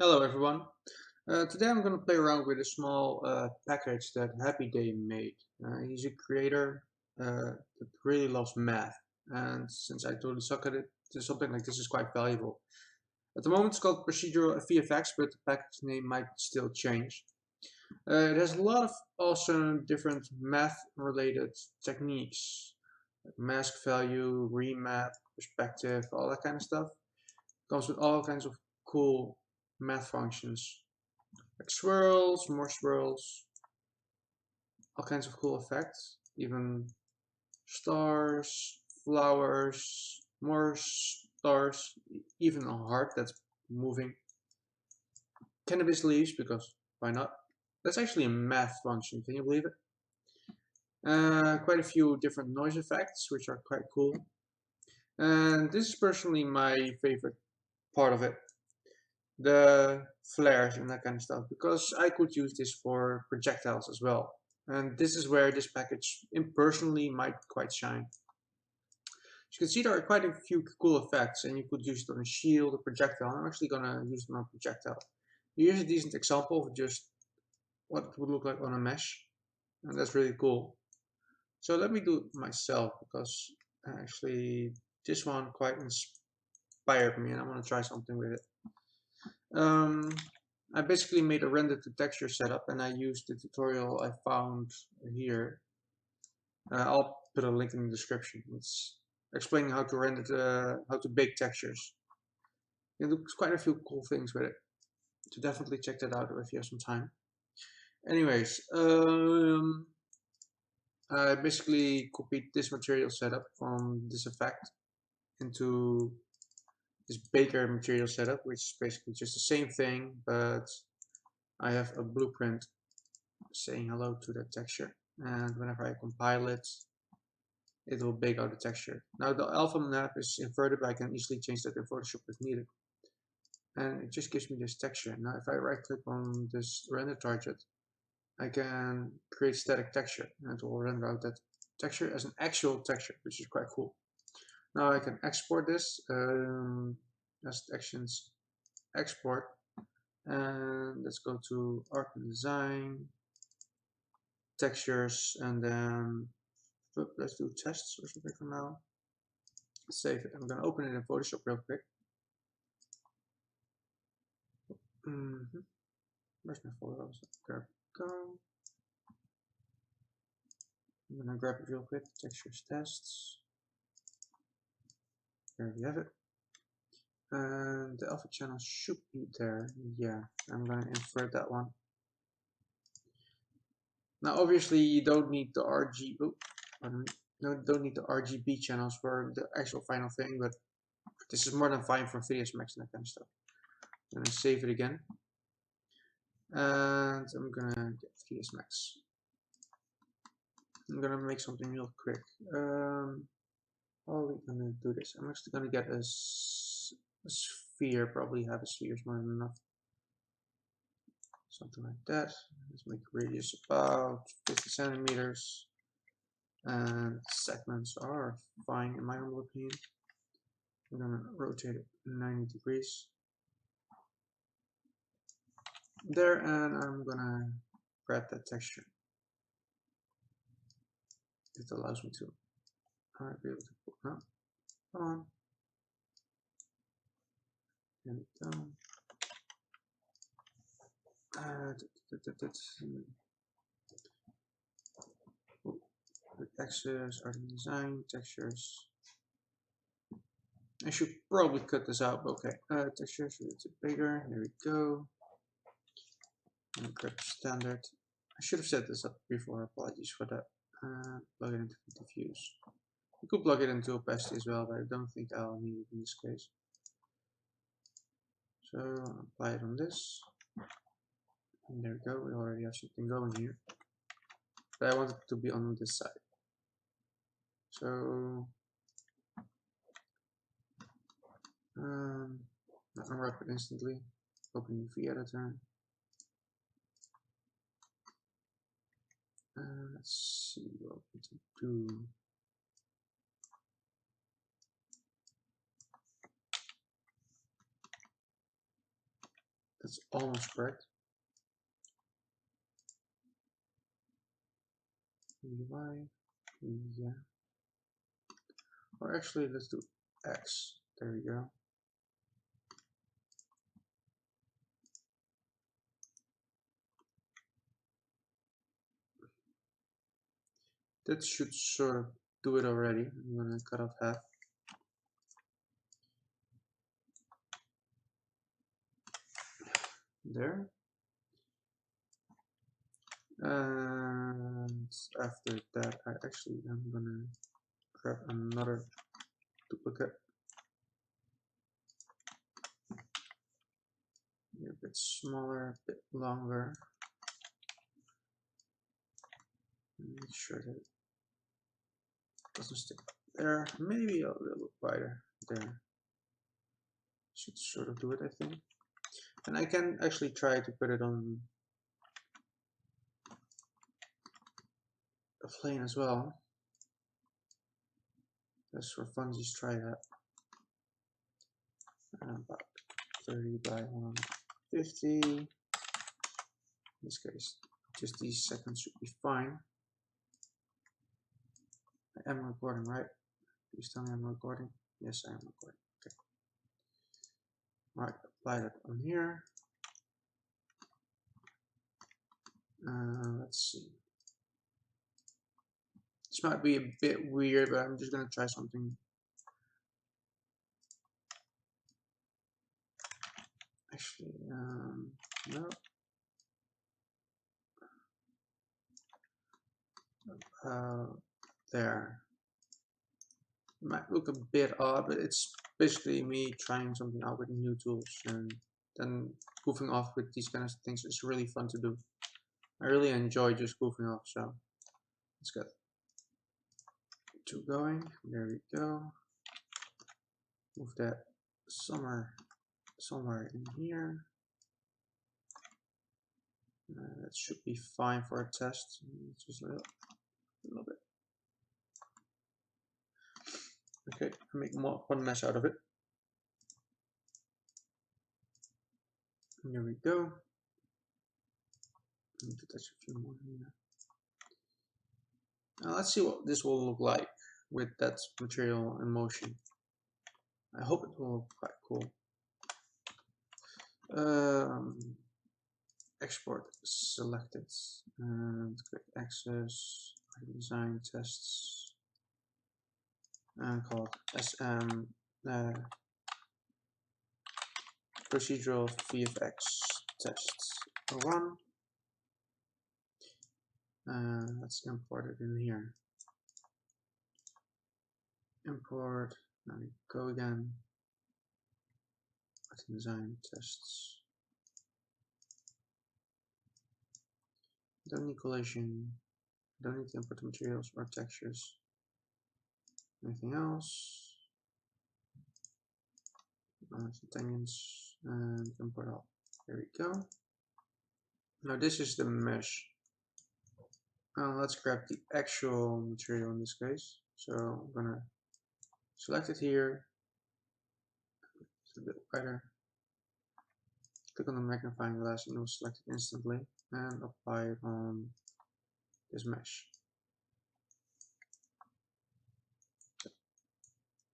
Hello everyone. Today I'm going to play around with a small package that HappyDay made. He's a creator that really loves math, and since I totally suck at it, something like this is quite valuable. At the moment it's called Procedural VFX, but the package name might still change. It has a lot of awesome different math related techniques, like mask value, remap, perspective, all that kind of stuff. Comes with all kinds of cool math functions like swirls, more swirls, all kinds of cool effects, even stars, flowers, more stars, even a heart that's moving. Cannabis leaves, because why not? That's actually a math function, can you believe it? Quite a few different noise effects, which are quite cool. And this is personally my favorite part of it, the flares and that kind of stuff, because I could use this for projectiles as well. And this is where this package impersonally might quite shine. As you can see, there are quite a few cool effects, and you could use it on a shield, a projectile. I'm actually gonna use it on a projectile. Here's a decent example of just what it would look like on a mesh, and that's really cool. So let me do it myself, because actually this one quite inspired me, and I want to try something with it. I basically made a render to texture setup, and I used the tutorial I found here. I'll put a link in the description. It's explaining how to how to bake textures. It looks quite a few cool things with it. So definitely check that out if you have some time. Anyways, I basically copied this material setup from this effect into this baker material setup, which is basically just the same thing, but I have a blueprint saying hello to that texture, and whenever I compile it, it will bake out the texture. Now the alpha map is inverted, but I can easily change that in Photoshop if needed. And it just gives me this texture. Now if I right click on this render target, I can create static texture, and it will render out that texture as an actual texture, which is quite cool. Now I can export this as actions export, and let's go to art and design, textures, and then let's do tests or something for now. Save it. I'm gonna open it in Photoshop real quick. Where's my photos? Grab go. I'm gonna grab it real quick. Textures tests. There we have it. And the alpha channel should be there. Yeah, I'm gonna invert that one. Now obviously you don't need the don't need the RGB channels for the actual final thing, but this is more than fine for videos max and that kind of stuff. I'm gonna save it again, and I'm gonna get VS Max. I'm gonna make something real quick. How are we gonna do this? I'm actually gonna get a sphere. Probably have a sphere is more than enough. Something like that. Let's make radius about 50 centimeters. And segments are fine in my humble opinion. I'm gonna rotate it 90 degrees. There, and I'm gonna grab that texture. It allows me to. I might be able to put no. Come on. And down. Textures, art and design, textures. I should probably cut this out, but okay. Textures, it's bigger. There we go. And grab standard. I should have set this up before. Apologies for that. Plug it into diffuse. You could plug it into opacity as well, but I don't think I'll need it in this case. So apply it on this. And there we go. We already have something going here. But I want it to be on this side. So unwrap it instantly. Open the V editor. Let's see what we can do. That's almost correct. Y, yeah. Or actually, let's do X. There we go. That should sort of do it already. I'm gonna cut off half. There. And after that, I actually am gonna grab another duplicate. A bit smaller, a bit longer. Make sure that it doesn't stick there. Maybe a little wider there. Should sort of do it, I think. And I can actually try to put it on a plane as well. Just for fun, just try that. About 30 by 150. In this case, just these seconds should be fine. I am recording, right? Please tell me I'm recording. Yes, I am recording. Okay. Alright, apply that on here. Let's see. This might be a bit weird, but I'm just gonna try something. Actually, no. There. Might look a bit odd, but it's basically me trying something out with new tools, and then goofing off with these kind of things is really fun to do. I really enjoy just goofing off, so let's get two going. There we go. Move that somewhere in here. That should be fine for a test. Just a little bit. Okay, I make one mesh out of it. And there we go. I need to touch a few more here. Now let's see what this will look like with that material in motion. I hope it will look quite cool. Export selected and click access, design tests, and call it SM procedural VFX tests 1. Let's import it in here. Import, now we go again. Design tests. Don't need collision. Don't need to import materials or textures. Anything else? Tangents and import all. There we go. Now this is the mesh. Now let's grab the actual material in this case. So I'm gonna select it here. It's a bit wider. Click on the magnifying glass and it will select it instantly and apply it on this mesh.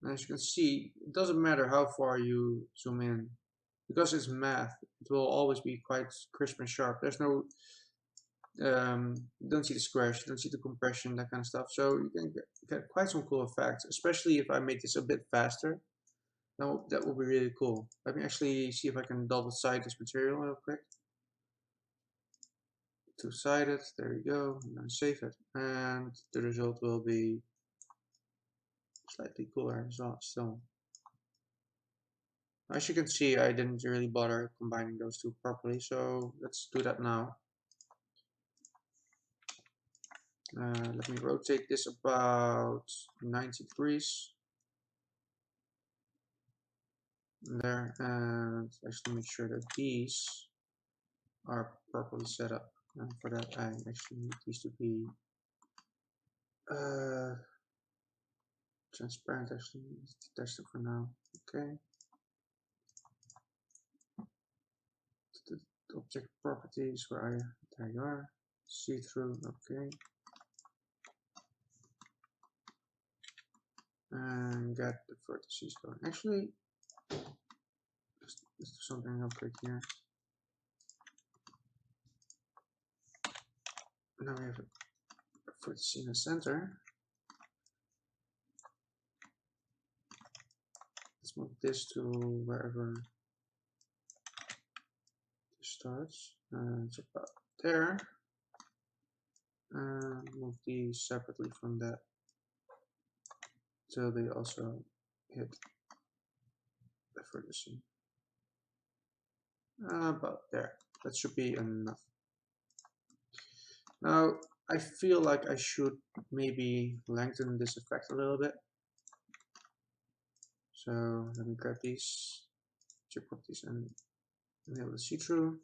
And as you can see, it doesn't matter how far you zoom in, because it's math, it will always be quite crisp and sharp. There's no you don't see the squares, you don't see the compression, that kind of stuff. So you can get quite some cool effects, especially if I make this a bit faster. Now that will be really cool. Let me actually see if I can double side this material real quick. Two-sided, there we go. I'm gonna save it, and the result will be slightly cooler as well. Still, as you can see, I didn't really bother combining those two properly, so let's do that now. Let me rotate this about 90 degrees. There, and actually make sure that these are properly set up. And for that, I actually need these to be transparent. Actually, test it for now. Okay. check properties. Where are you? There you are. See through. Okay. And get the vertices going. Actually, let's do something real quick here. Now we have a vertex in the center. Let's move this to wherever this starts. It's about there. And move these separately from that till they also hit the vertex. About there. That should be enough. Now I feel like I should maybe lengthen this effect a little bit. So let me grab these, check properties, and enable the see-through,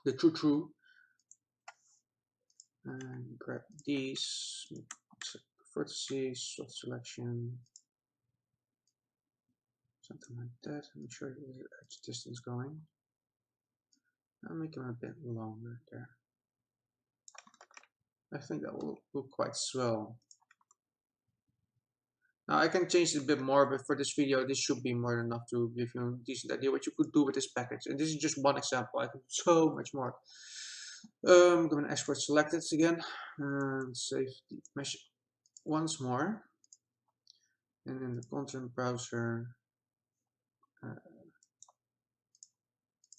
the true, and grab these, vertices, soft selection, something like that. Make sure the edge distance going. I'll make them a bit longer there. I think that will look quite swell. Now I can change it a bit more, but for this video, this should be more than enough to give you a decent idea what you could do with this package. And this is just one example. I could do so much more. I'm going to export selected again and save the mesh once more. And in the content browser, I'm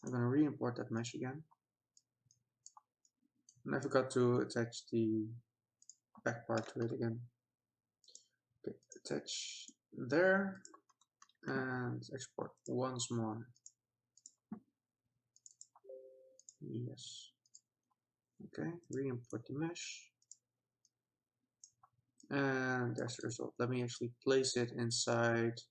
going to re-import that mesh again. And I forgot to attach the back part to it again. Okay, attach there and export once more. Yes. Okay, re-import the mesh. And there's the result. Let me actually place it inside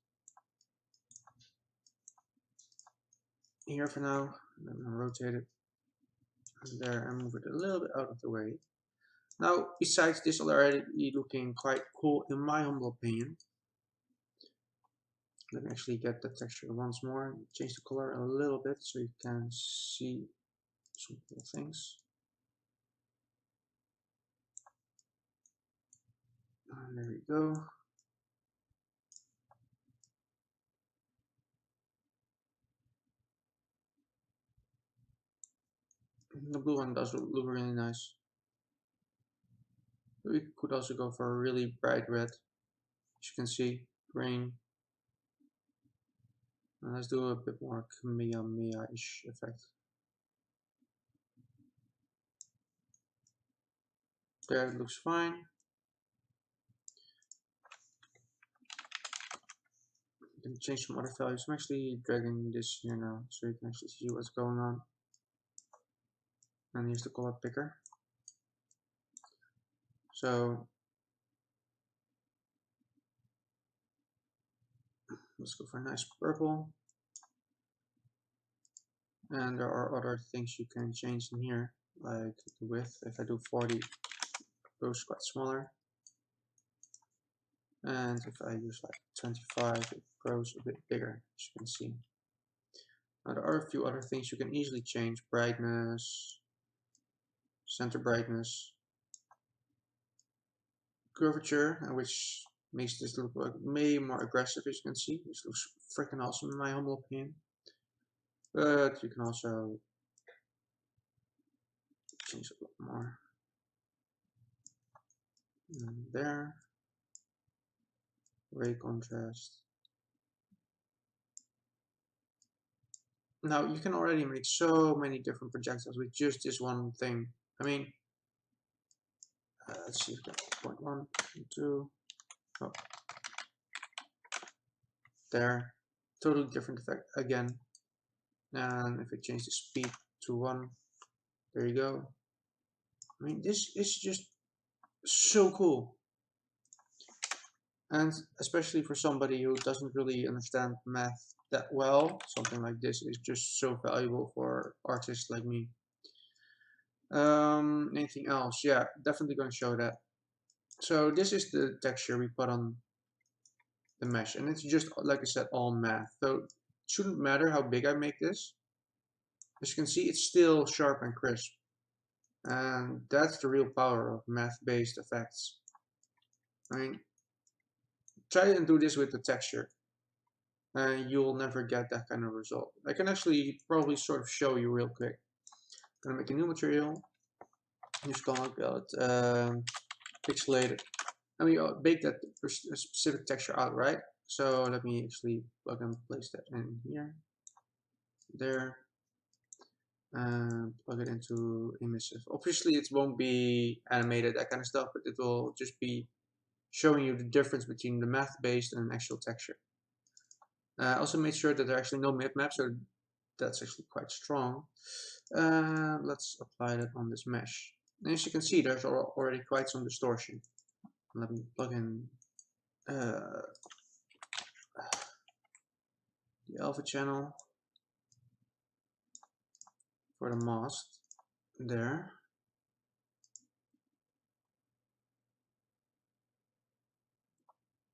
here for now. I'm going to rotate it. And there, and move it a little bit out of the way. Now, besides this already looking quite cool in my humble opinion, let me actually get the texture once more, change the color a little bit so you can see some cool things. And there we go. The blue one does look really nice. We could also go for a really bright red, as you can see, green. And let's do a bit more Kamehameha-ish effect. There, it looks fine. You can change some other values. I'm actually dragging this here now, so you can actually see what's going on. And here's the color picker. So let's go for a nice purple. And there are other things you can change in here, like the width. If I do 40, it goes quite smaller. And if I use like 25, it grows a bit bigger, as you can see. Now there are a few other things you can easily change. Brightness, center brightness, curvature, which makes this look like way more aggressive, as you can see. This looks freaking awesome in my humble opinion. But you can also change it a lot more. And there. Ray contrast. Now you can already make so many different projectiles with just this one thing. I mean, let's see if we got 0.1, 0.2. Oh, there. Totally different effect again. And if I change the speed to 1, there you go. I mean, this is just so cool. And especially for somebody who doesn't really understand math that well, something like this is just so valuable for artists like me. Anything else? Yeah, definitely going to show that. So this is the texture we put on the mesh, and it's just, like I said, all math. So it shouldn't matter how big I make this. As you can see, it's still sharp and crisp. And that's the real power of math-based effects. I mean, try and do this with the texture, and you'll never get that kind of result. I can actually probably sort of show you real quick. I'm gonna make a new material. Just call it pixelated. And we bake that specific texture out, right? So let me actually plug and place that in here, there, and plug it into emissive. Obviously, it won't be animated, that kind of stuff, but it will just be showing you the difference between the math-based and an actual texture. I also made sure that there are actually no map, so that's actually quite strong. Let's apply that on this mesh. And as you can see, there's already quite some distortion. Let me plug in the alpha channel for the mask there.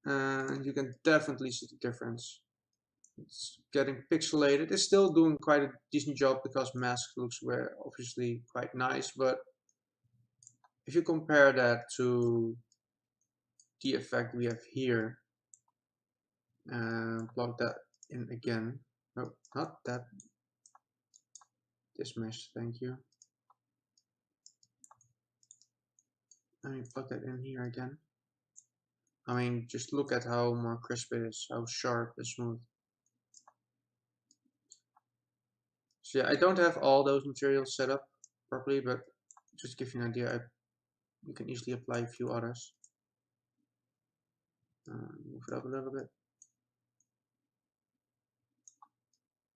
And you can definitely see the difference. It's getting pixelated. It's still doing quite a decent job because mask looks obviously quite nice, but if you compare that to the effect we have here, and plug that in again. No, not that. This mesh, thank you. Let me plug that in here again. I mean, just look at how more crisp it is, how sharp and smooth. So yeah, I don't have all those materials set up properly, but just to give you an idea, you can easily apply a few others. Move it up a little bit.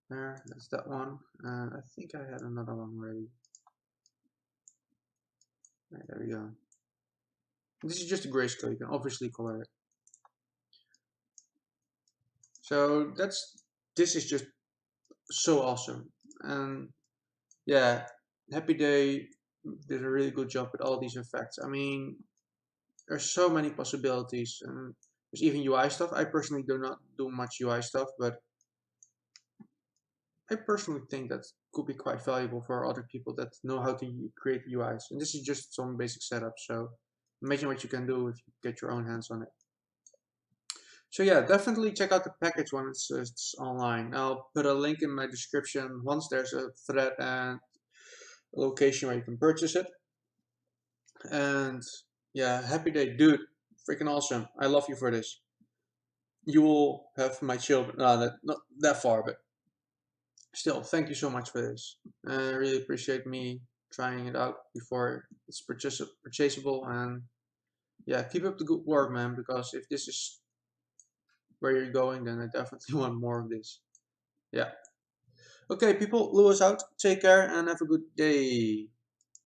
There, that's that one. I think I had another one ready. Right, there we go. This is just a grayscale, you can obviously color it. So this is just so awesome. And yeah, HappyDay did a really good job with all these effects. I mean, there's so many possibilities, and there's even UI stuff. I personally do not do much UI stuff, but I personally think that could be quite valuable for other people that know how to create UIs. And this is just some basic setup, so imagine what you can do if you get your own hands on it. So yeah, definitely check out the package when it's online. I'll put a link in my description once there's a thread and a location where you can purchase it. And yeah, HappyDay, dude, freaking awesome. I love you for this. You will have my children, not that far, but still, thank you so much for this. I really appreciate me trying it out before it's purchasable. And yeah, keep up the good work, man, because if this is where you're going, then I definitely want more of this. Yeah. Okay, people, Luos out. Take care and have a good day.